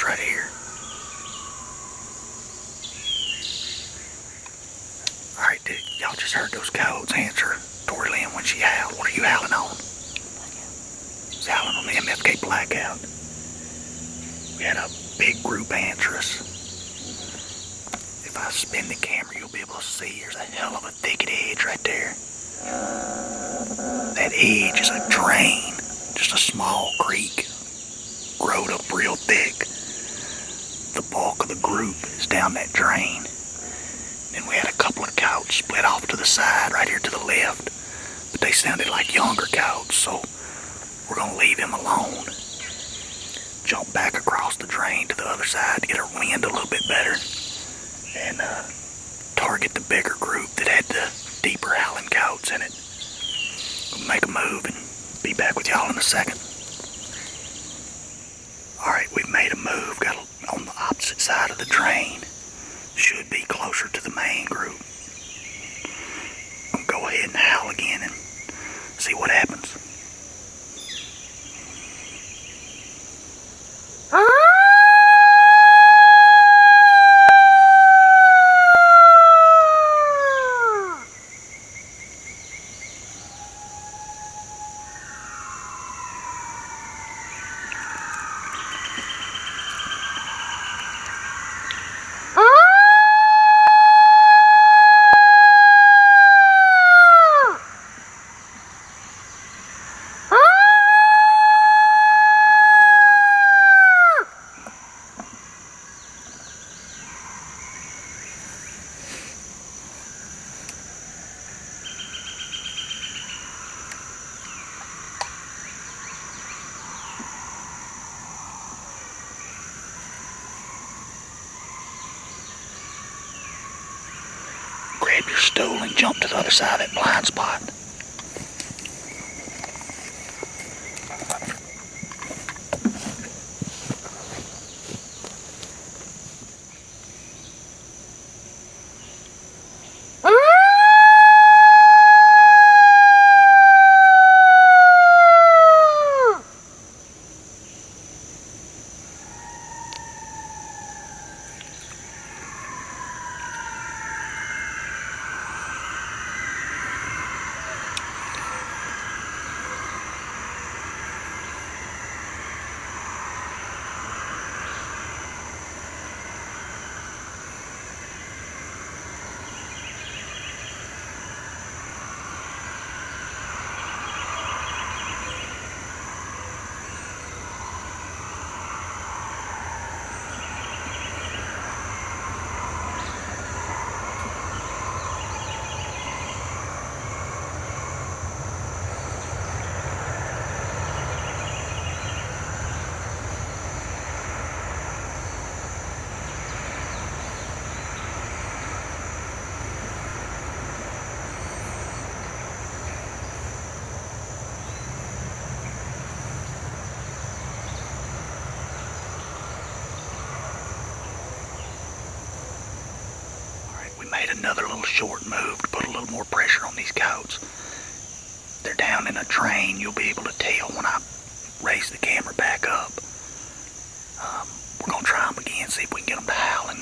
right here. Alright, y'all just heard those coyotes answer Torie Lynn when she howled. What are you howling on? She's howling on the MFK blackout. We had a big group answer us. If I spin the camera, you'll be able to see there's a hell of a thicket edge right there. That edge is a drain, just a small creek, growed up real thick. The bulk of the group is down that drain. Then we had a couple of coyotes split off to the side, right here to the left. But they sounded like younger coyotes, so we're gonna leave them alone. Jump back across the drain to the other side to get our wind a little bit better. And target the bigger group that had the deeper howling coyotes in it. We'll make a move and be back with y'all in a second. Alright, we've made a move. Got on the opposite side of the drain. Should be closer to the main group. I'll go ahead and howl again and see what happens. Grab your stool and jump to the other side of that blind spot. Made another little short move to put a little more pressure on these coyotes. They're down in a drain. You'll be able to tell when I raise the camera back up. We're going to try them again, see if we can get them to howl and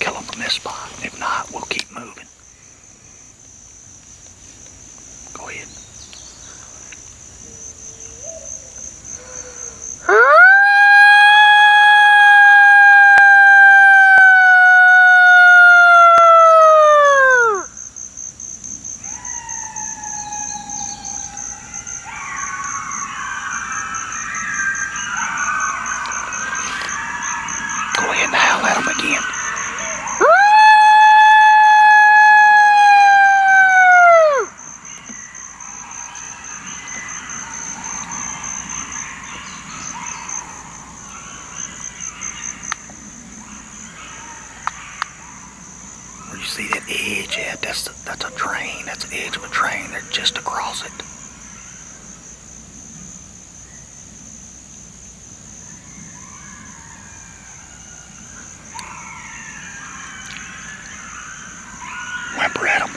kill them from this spot. If not, we'll keep moving. Go ahead. Go ahead and howl at them again. Where you see that edge at, that's a drain. That's the edge of a drain. They're just across it. Whimper at them.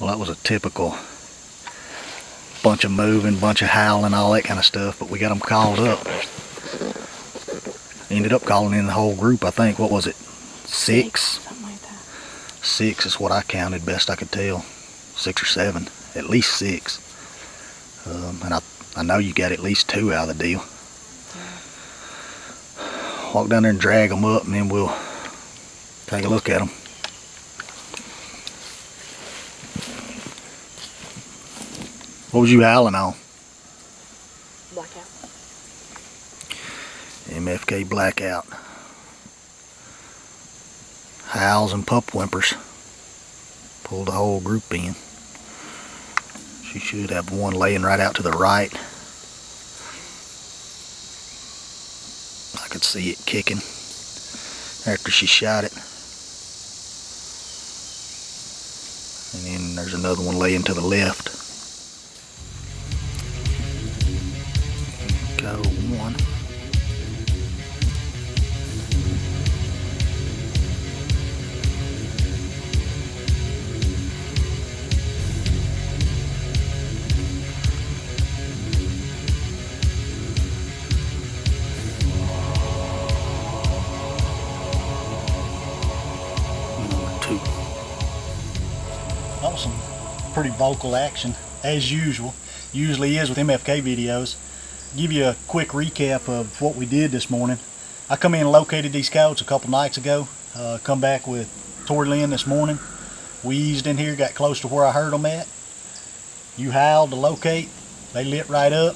Well, that was a typical bunch of moving, bunch of howling, all that kind of stuff, but we got them called up. Ended up calling in the whole group, I think. What was it? Six? Something like that. 6 is what I counted, best I could tell. 6 or 7. At least 6. And I know you got at least 2 out of the deal. Yeah. Walk down there and drag them up, and then we'll take a look at them. What was you howling on? Blackout. MFK blackout. Howls and pup whimpers. Pulled the whole group in. She should have one laying right out to the right. I could see it kicking after she shot it. And then there's another one laying to the left. Go one. That was some pretty vocal action, as usual. Usually is with MFK videos. Give you a quick recap of what we did this morning. I come in and located these coyotes a couple nights ago. Come back with Torie, Lynn this morning. We eased in here, got close to where I heard them at. You howled to locate. They lit right up.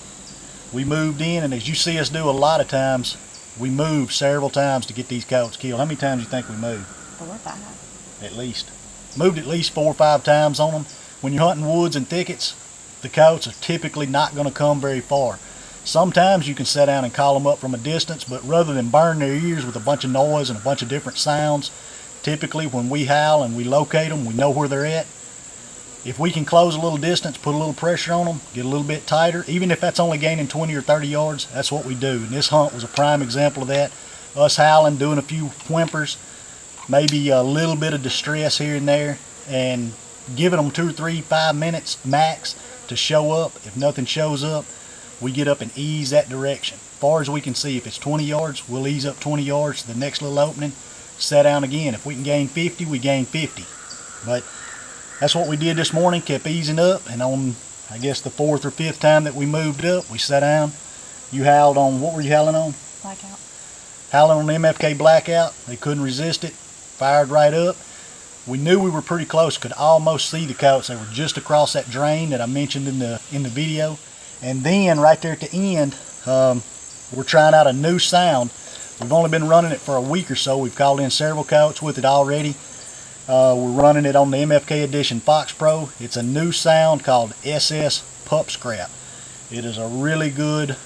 We moved in, and as you see us do a lot of times, we moved several times to get these coyotes killed. How many times do you think we moved? 4 or 5. At least. Moved at least 4 or 5 times on them. When you're hunting woods and thickets, the coyotes are typically not going to come very far. Sometimes you can sit down and call them up from a distance, but rather than burn their ears with a bunch of noise and a bunch of different sounds, typically when we howl and we locate them, we know where they're at. If we can close a little distance, put a little pressure on them, get a little bit tighter, even if that's only gaining 20 or 30 yards, that's what we do. And this hunt was a prime example of that. Us howling, doing a few whimpers, maybe a little bit of distress here and there, and giving them 2 or 3, 5 minutes max to show up. If nothing shows up, we get up and ease that direction. As far as we can see, if it's 20 yards, we'll ease up 20 yards to the next little opening, set down again. If we can gain 50, we gain 50. But that's what we did this morning, kept easing up, and on, I guess, the 4th or 5th time that we moved up, we sat down. You howled on, what were you howling on? Blackout. Howling on the MFK blackout. They couldn't resist it, fired right up. We knew we were pretty close, could almost see the coyotes. They were just across that drain that I mentioned in the video. And then right there at the end, we're trying out a new sound. We've only been running it for a week or so. We've called in several coyotes with it already. We're running it on the MFK Edition Fox Pro. It's a new sound called SS Pup Scrap. It is a really good,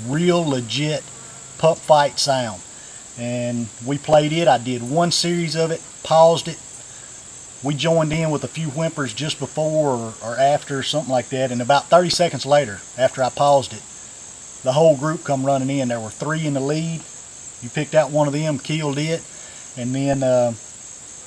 real legit pup fight sound. And we played it. I did one series of it, paused it. We joined in with a few whimpers just before or after, something like that, and about 30 seconds later, after I paused it, the whole group come running in. There were 3 in the lead. You picked out one of them, killed it, and then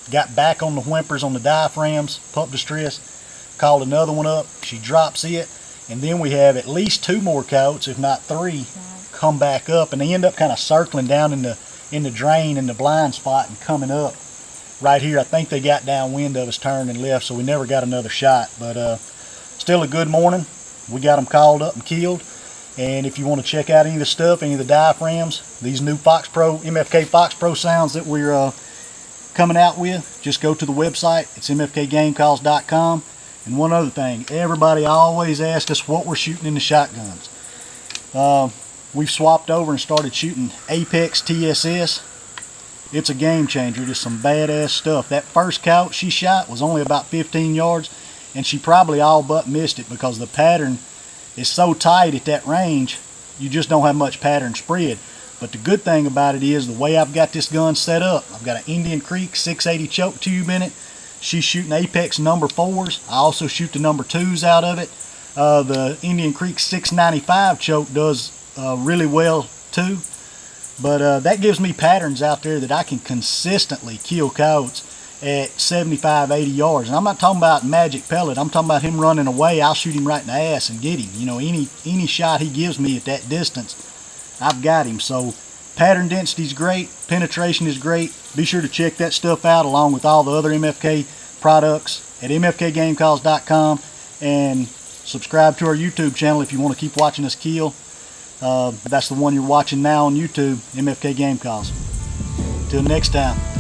got back on the whimpers on the diaphragms, pup distress, called another one up, she drops it, and then we have at least 2 more coyotes, if not 3, come back up, and they end up kind of circling down in the drain in the blind spot and coming up. Right here, I think they got downwind of us, turned and left, so we never got another shot. But still a good morning. We got them called up and killed. And if you want to check out any of the stuff, any of the diaphragms, these new Fox Pro, MFK Fox Pro sounds that we're coming out with, just go to the website. It's mfkgamecalls.com. And one other thing, everybody always asks us what we're shooting in the shotguns. We've swapped over and started shooting Apex TSS. It's a game changer, just some badass stuff. That first coyote she shot was only about 15 yards, and she probably all but missed it because the pattern is so tight at that range, you just don't have much pattern spread. But the good thing about it is the way I've got this gun set up, I've got an Indian Creek 680 choke tube in it. She's shooting Apex number 4s. I also shoot the number 2s out of it. The Indian Creek 695 choke does really well too. But that gives me patterns out there that I can consistently kill coyotes. at 75, 80 yards. And I'm not talking about magic pellet. I'm talking about him running away. I'll shoot him right in the ass and get him. You know, any shot he gives me at that distance, I've got him. So pattern density is great. Penetration is great. Be sure to check that stuff out along with all the other MFK products at mfkgamecalls.com, and subscribe to our YouTube channel if you want to keep watching us kill. That's the one you're watching now on YouTube, MFK Game Calls. Till next time.